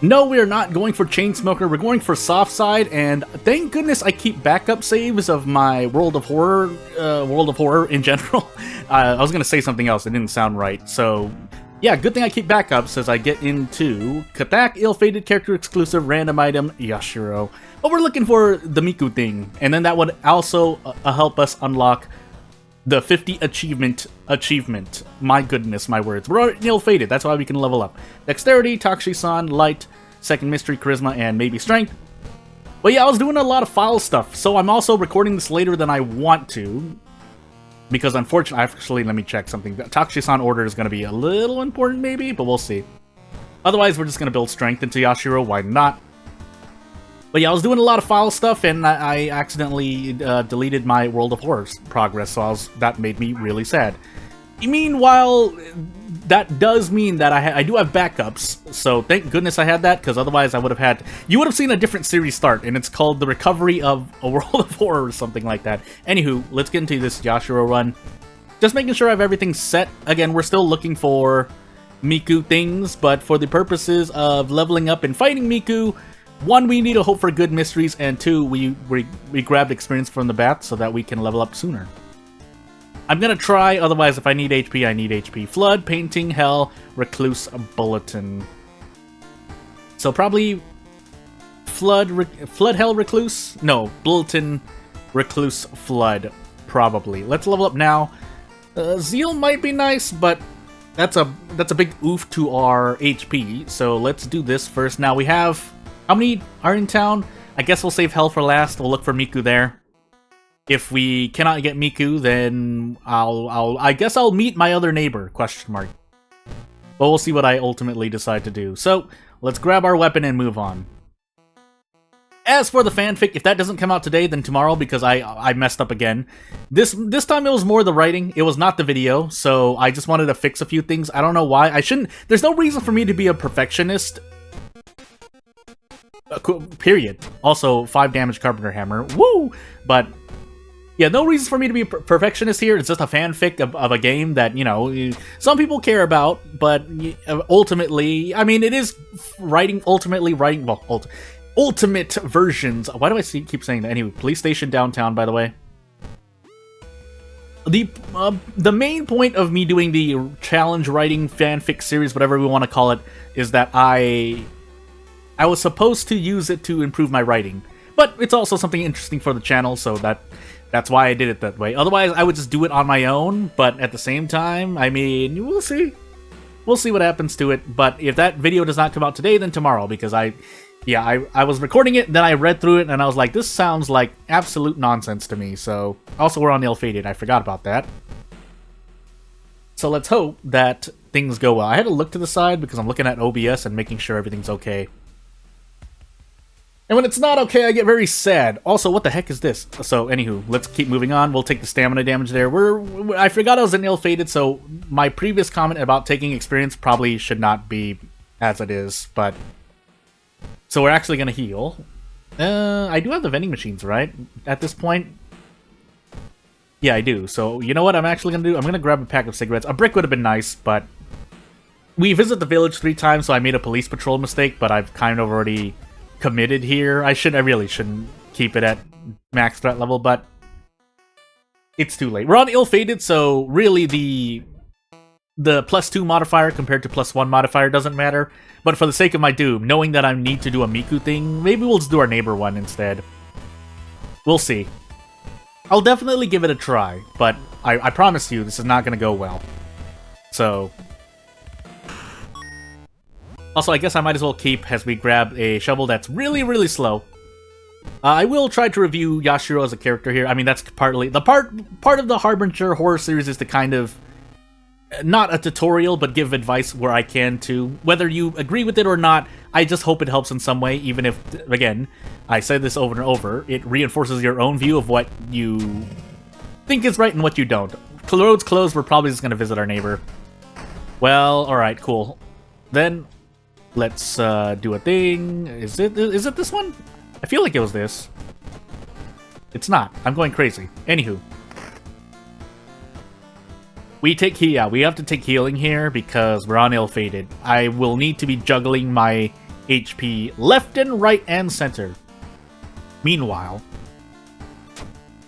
No, we are not going for Chainsmoker. We're going for Soft Side, and thank goodness I keep backup saves of my World of Horror in general. I was gonna say something else, it didn't sound right. So, yeah, good thing I keep backups as I get into Katak, Ill-Fated Character Exclusive Random Item Yashiro. But we're looking for the Miku thing, and then that would also help us unlock the 50 achievement. My goodness, my words. We're already ill-fated, that's why we can level up. Dexterity, Takushi-san, Light, Second Mystery, Charisma, and maybe Strength. But yeah, I was doing a lot of file stuff, so I'm also recording this later than I want to. Because unfortunately, actually, let me check something. Takushi-san order is going to be a little important maybe, but we'll see. Otherwise, we're just going to build Strength into Yashiro, why not? But yeah, I was doing a lot of file stuff, and I accidentally deleted my World of Horror progress, so that made me really sad. Meanwhile, that does mean that I do have backups, so thank goodness I had that, because otherwise I would have had... You would have seen a different series start, and it's called The Recovery of a World of Horror or something like that. Anywho, let's get into this Yashiro run. Just making sure I have everything set. Again, we're still looking for Miku things, but for the purposes of leveling up and fighting Miku... 1, we need to hope for good mysteries, and 2, we grabbed experience from the bath so that we can level up sooner. I'm gonna try, otherwise if I need HP, I need HP. Flood, Painting, Hell, Recluse, Bulletin. So probably Flood, Hell, Recluse? No, Bulletin, Recluse, Flood, probably. Let's level up now. Zeal might be nice, but that's a big oof to our HP, so let's do this first. Now we have... How many are in town? I guess we'll save Hell for last. We'll look for Miku there. If we cannot get Miku, then I guess I'll meet my other neighbor, question mark. But we'll see what I ultimately decide to do. So, let's grab our weapon and move on. As for the fanfic, if that doesn't come out today, then tomorrow, because I messed up again. This time it was more the writing, it was not the video, so I just wanted to fix a few things. I don't know why. I shouldn't... There's no reason for me to be a perfectionist. Period. Also, 5 damage Carpenter Hammer. Woo! But, yeah, no reason for me to be a perfectionist here. It's just a fanfic of a game that, you know, some people care about, but ultimately, I mean, it is ultimate versions. Why do I keep saying that? Anyway, police station downtown, by the way. The main point of me doing the challenge writing fanfic series, whatever we want to call it, is that I was supposed to use it to improve my writing, but it's also something interesting for the channel, so that's why I did it that way. Otherwise, I would just do it on my own, but at the same time, I mean, we'll see. We'll see what happens to it, but if that video does not come out today, then tomorrow, because I was recording it, then I read through it, and I was like, this sounds like absolute nonsense to me, so... Also, we're on Ill-Fated, I forgot about that. So let's hope that things go well. I had to look to the side, because I'm looking at OBS and making sure everything's okay. And when it's not okay, I get very sad. Also, what the heck is this? So, anywho, let's keep moving on. We'll take the stamina damage there. I forgot I was in Ill-Fated, so my previous comment about taking experience probably should not be as it is, but... So we're actually going to heal. I do have the vending machines, right? At this point? Yeah, I do. So, you know what I'm actually going to do? I'm going to grab a pack of cigarettes. A brick would have been nice, but... We visit the village 3 times, so I made a police patrol mistake, but I've kind of already... committed here. I really shouldn't keep it at max threat level, but it's too late. We're on Ill-Fated, so really the +2 modifier compared to +1 modifier doesn't matter. But for the sake of my doom, knowing that I need to do a Miku thing, maybe we'll just do our neighbor one instead. We'll see. I'll definitely give it a try, but I promise you this is not going to go well. So... Also, I guess I might as well keep as we grab a shovel that's really, really slow. I will try to review Yashiro as a character here. I mean, that's partly... The part of the Harbinger horror series is to kind of... Not a tutorial, but give advice where I can to. Whether you agree with it or not, I just hope it helps in some way, even if, again, I said this over and over, it reinforces your own view of what you think is right and what you don't. Road's closed, we're probably just going to visit our neighbor. Well, alright, cool. Then... Let's do a thing. Is it this one? I feel like it was this. It's not. I'm going crazy. Anywho. We have to take healing here because we're on Ill-Fated. I will need to be juggling my HP left and right and center. Meanwhile,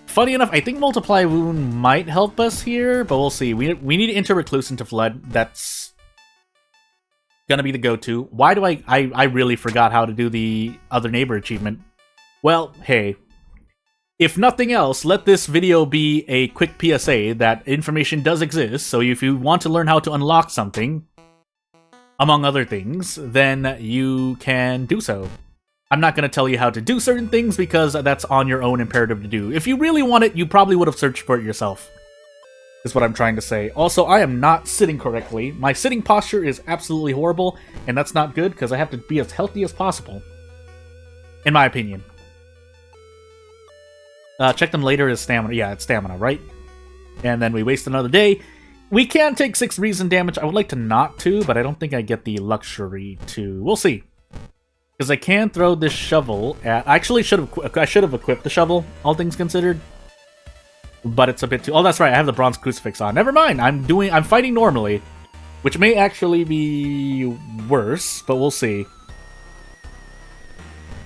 funny enough, I think Multiply Wound might help us here, but we'll see. We need to enter Recluse into Flood. That's gonna be the go-to. Why do I really forgot how to do the other neighbor achievement. Well, hey. If nothing else, let this video be a quick PSA that information does exist, so if you want to learn how to unlock something, among other things, then you can do so. I'm not going to tell you how to do certain things because that's on your own imperative to do. If you really want it, you probably would have searched for it yourself, is what I'm trying to say. Also, I am not sitting correctly. My sitting posture is absolutely horrible, and that's not good because I have to be as healthy as possible, in my opinion. Check them later is stamina. Yeah, it's stamina, right? And then we waste another day. We can take 6 reason damage. I would like to not to, but I don't think I get the luxury to. We'll see. Because I can throw this shovel at... I should have equipped the shovel, all things considered. But it's a bit too... Oh, that's right. I have the bronze crucifix on. Never mind. I'm fighting normally, which may actually be worse, but we'll see.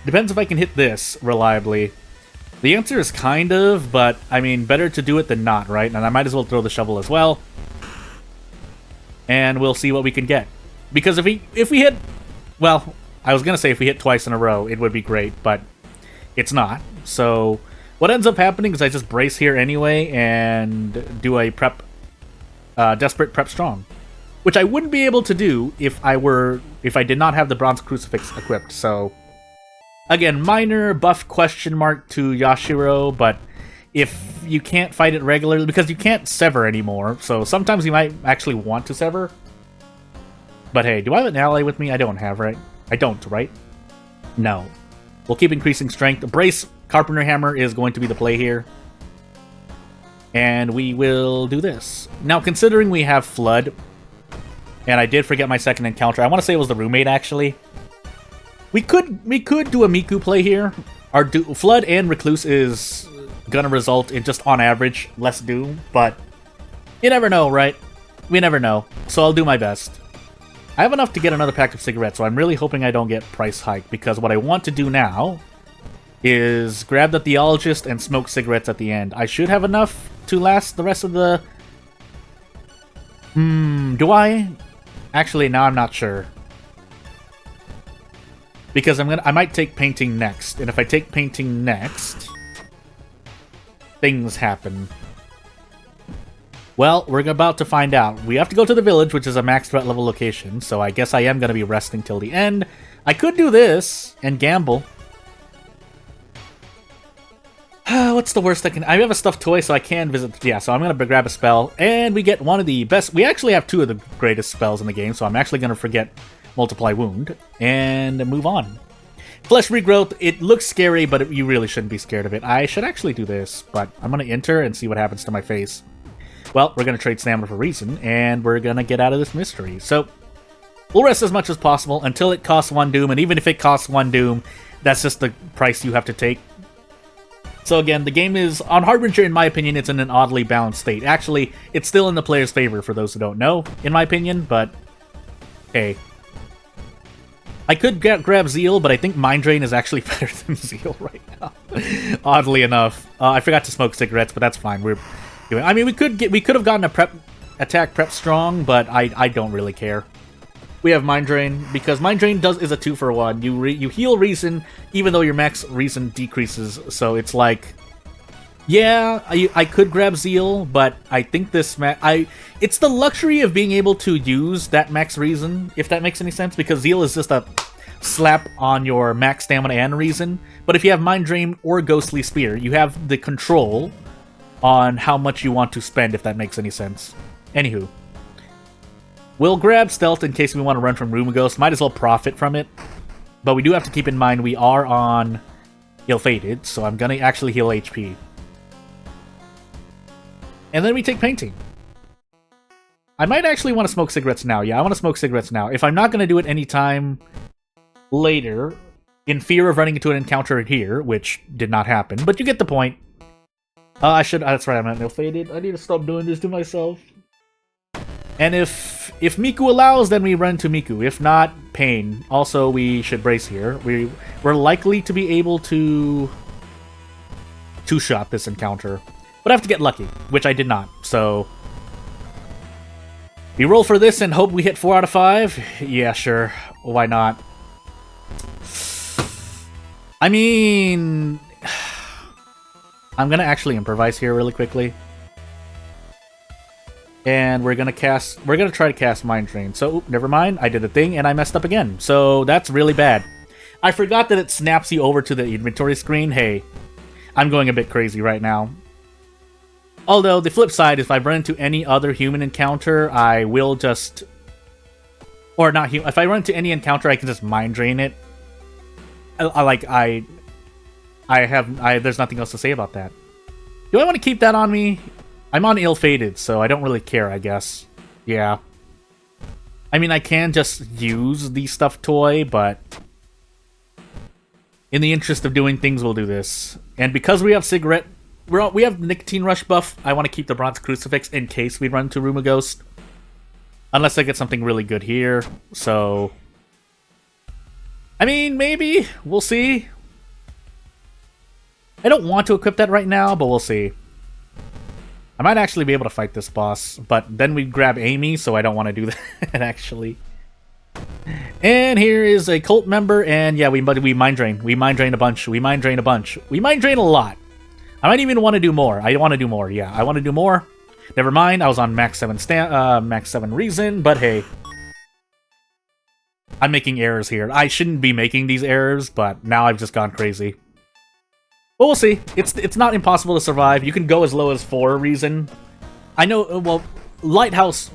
Depends if I can hit this reliably. The answer is kind of, but, I mean, better to do it than not, right? And I might as well throw the shovel as well. And we'll see what we can get. Because if we hit... Well, I was going to say if we hit twice in a row, it would be great, but it's not. So, what ends up happening is I just brace here anyway and do a prep... Desperate Prep Strong. Which I wouldn't be able to do if I did not have the Bronze Crucifix equipped, so... Again, minor buff question mark to Yashiro, but if you can't fight it regularly, because you can't sever anymore, so sometimes you might actually want to sever. But hey, do I have an ally with me? I don't have, right? I don't, right? No. We'll keep increasing strength. Brace Carpenter Hammer is going to be the play here. And we will do this. Now, considering we have Flood, and I did forget my second encounter, I want to say it was the roommate, actually. We could do a Miku play here. Our Flood and Recluse is gonna result in just, on average, less Doom, but you never know, right? We never know, so I'll do my best. I have enough to get another pack of cigarettes, so I'm really hoping I don't get price hike, because what I want to do now is grab the Theologist and smoke cigarettes at the end. I should have enough to last the rest of the... do I? Actually, now I'm not sure. Because I might take painting next, and if I take painting next, things happen. Well, we're about to find out. We have to go to the village, which is a max threat level location, so I guess I am going to be resting till the end. I could do this and gamble. What's the worst I can... I have a stuffed toy, so I can visit... Yeah, so I'm going to grab a spell, and we get one of the best... We actually have 2 of the greatest spells in the game, so I'm actually going to forget... Multiply Wound, and move on. Flesh Regrowth, it looks scary, but you really shouldn't be scared of it. I should actually do this, but I'm going to enter and see what happens to my face. Well, we're going to trade stamina for reason, and we're going to get out of this mystery. So, we'll rest as much as possible until it costs 1 Doom, and even if it costs 1 Doom, that's just the price you have to take. So again, the game is, on Harbinger, in my opinion, it's in an oddly balanced state. Actually, it's still in the player's favor, for those who don't know, in my opinion, but hey. I could grab Zeal, but I think Mind Drain is actually better than Zeal right now. Oddly enough. I forgot to smoke cigarettes, but that's fine. I mean, we could have gotten a attack prep strong, but I don't really care. We have Mind Drain, because Mind Drain is a 2-for-1. You heal Reason, even though your max Reason decreases, so it's like... Yeah, I could grab Zeal, but I think this... It's the luxury of being able to use that max Reason, if that makes any sense, because Zeal is just a slap on your max Stamina and Reason. But if you have Mind Drain or Ghostly Spear, you have the control on how much you want to spend, if that makes any sense. Anywho. We'll grab Stealth in case we want to run from Room Ghost. Might as well profit from it. But we do have to keep in mind we are on Ill-Fated, so I'm going to actually heal HP. And then we take Painting. I might actually want to smoke cigarettes now. Yeah, I want to smoke cigarettes now. If I'm not going to do it anytime later, in fear of running into an encounter here, which did not happen, but you get the point. I should... that's right, I'm not Ill-Fated. I need to stop doing this to myself. And if Miku allows, then we run to Miku. If not, Pain. Also, we should brace here. We're likely to be able to two-shot this encounter. But I have to get lucky, which I did not. So we roll for this and hope we hit 4 out of 5? Yeah, sure. Why not? I mean, I'm gonna actually improvise here really quickly. And we're gonna try to cast Mind Drain. So, never mind, I did a thing and I messed up again. So, that's really bad. I forgot that it snaps you over to the inventory screen. Hey, I'm going a bit crazy right now. Although, the flip side is if I run into any other human encounter, I will just... Or not human. If I run into any encounter, I can just Mind Drain it. There's nothing else to say about that. Do I want to keep that on me? I'm on ill-fated, so I don't really care, I guess. Yeah. I mean, I can just use the stuffed toy, but... in the interest of doing things, we'll do this. And because we have cigarette... we have nicotine rush buff, I want to keep the bronze crucifix in case we run to Ruma Ghost. Unless I get something really good here, so... I mean, maybe. We'll see. I don't want to equip that right now, but we'll see. I might actually be able to fight this boss, but then we grab Amy, so I don't want to do that, actually. And here is a cult member, and yeah, we Mind Drain. We Mind Drain a bunch. We Mind Drain a bunch. We Mind Drain a lot. I might even want to do more. I want to do more, yeah. I want to do more. Never mind, I was on max 7 reason, but hey. I'm making errors here. I shouldn't be making these errors, but now I've just gone crazy. But we'll see. It's not impossible to survive. You can go as low as 4 reason. I know, well, Lighthouse,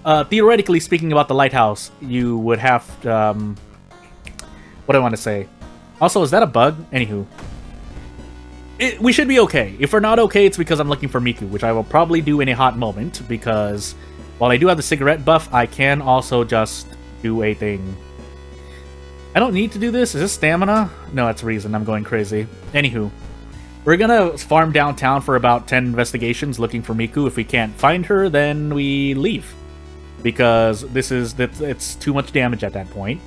theoretically speaking about the Lighthouse, you would have, what do I want to say? Also, is that a bug? Anywho. We should be okay. If we're not okay, it's because I'm looking for Miku, which I will probably do in a hot moment, because while I do have the cigarette buff, I can also just do a thing. I don't need to do this. Is this stamina? No, that's reason. I'm going crazy. Anywho. We're gonna farm downtown for about 10 investigations looking for Miku. If we can't find her, then we leave. Because it's too much damage at that point.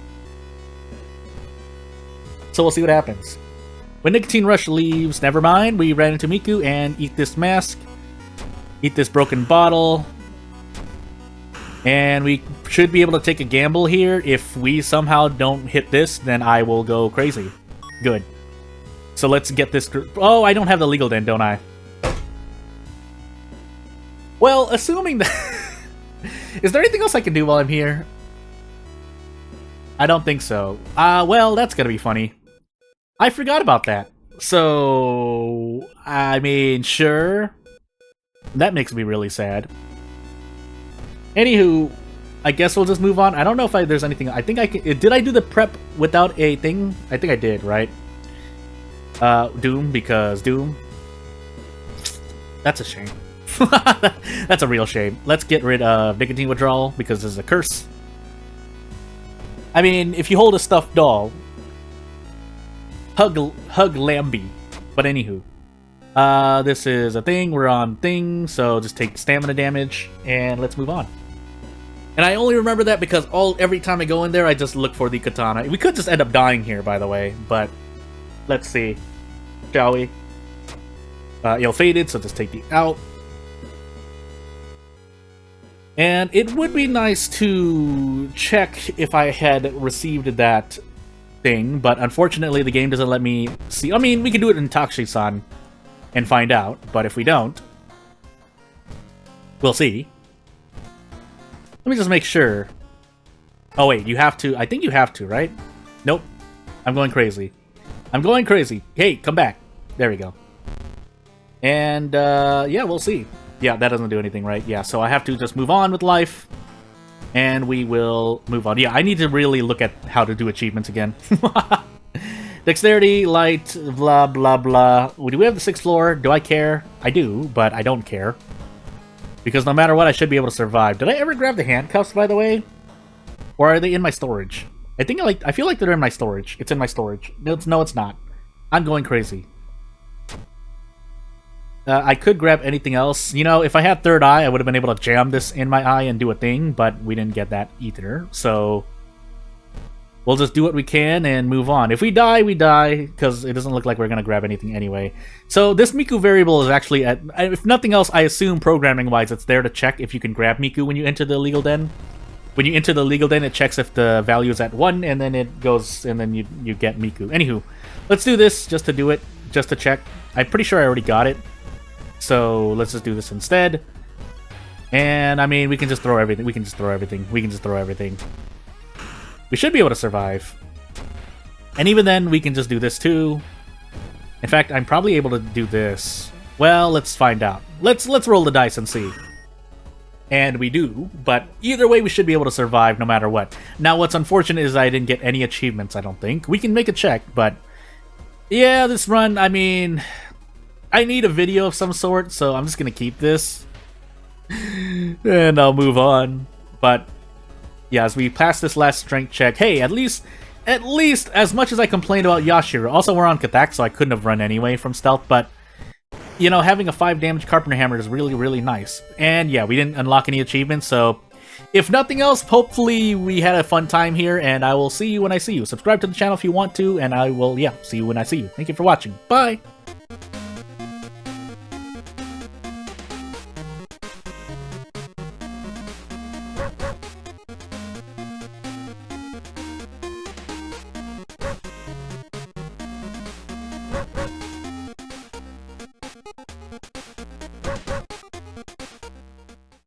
So we'll see what happens. When Nicotine Rush leaves, never mind, we ran into Miku and eat this mask. Eat this broken bottle. And we should be able to take a gamble here. If we somehow don't hit this, then I will go crazy. Good. So let's get this... Oh, I don't have the legal den, don't I? Well, assuming that... Is there anything else I can do while I'm here? I don't think so. Well, that's gonna be funny. I forgot about that. So... I mean, sure. That makes me really sad. Anywho, I guess we'll just move on. I don't know if there's anything... I think I can... Did I do the prep without a thing? I think I did, right? Doom, because Doom. That's a shame. That's a real shame. Let's get rid of nicotine withdrawal, because this is a curse. I mean, if you hold a stuffed doll, hug Lambie. But anywho. This is a thing, we're on thing, so just take stamina damage, and let's move on. And I only remember that because every time I go in there, I just look for the katana. We could just end up dying here, by the way, but... Let's see. Shall we? Ill-fated, so just take the out. And it would be nice to check if I had received that thing, but unfortunately the game doesn't let me see. I mean, we can do it in Takushi-san and find out, but if we don't, we'll see. Let me just make sure. Oh wait, you have to. I think you have to, right? Nope. I'm going crazy. I'm going crazy. Hey, come back. There we go. And, yeah, we'll see. Yeah, that doesn't do anything, right? Yeah, so I have to just move on with life. And we will move on. Yeah, I need to really look at how to do achievements again. Dexterity, light, blah, blah, blah. Do we have the 6th floor? Do I care? I do, but I don't care. Because no matter what, I should be able to survive. Did I ever grab the handcuffs, by the way? Or are they in my storage? I feel like they're in my storage. It's in my storage. No, it's not. I'm going crazy. I could grab anything else. You know, if I had third eye, I would have been able to jam this in my eye and do a thing, but we didn't get that either. So we'll just do what we can and move on. If we die, we die, because it doesn't look like we're going to grab anything anyway. So this Miku variable is actually, if nothing else, I assume programming-wise, it's there to check if you can grab Miku when you enter the legal den. When you enter the legal den, it checks if the value is at 1, and then it goes, and then you get Miku. Anywho, let's do this just to do it, just to check. I'm pretty sure I already got it. So let's just do this instead. And I mean, we can just throw everything. We can just throw everything. We can just throw everything. We should be able to survive. And even then, we can just do this too. In fact, I'm probably able to do this. Well, let's find out. Let's roll the dice and see. And we do, but either way, we should be able to survive no matter what. Now, what's unfortunate is I didn't get any achievements, I don't think. We can make a check, but yeah, this run, I mean, I need a video of some sort, so I'm just gonna keep this. And I'll move on. But yeah, as we pass this last strength check, hey, at least as much as I complained about Yashiro, also we're on Katak, so I couldn't have run anyway from stealth, but you know, having a 5 damage Carpenter Hammer is really, really nice. And yeah, we didn't unlock any achievements, so if nothing else, hopefully we had a fun time here, and I will see you when I see you. Subscribe to the channel if you want to, and I will, yeah, see you when I see you. Thank you for watching. Bye!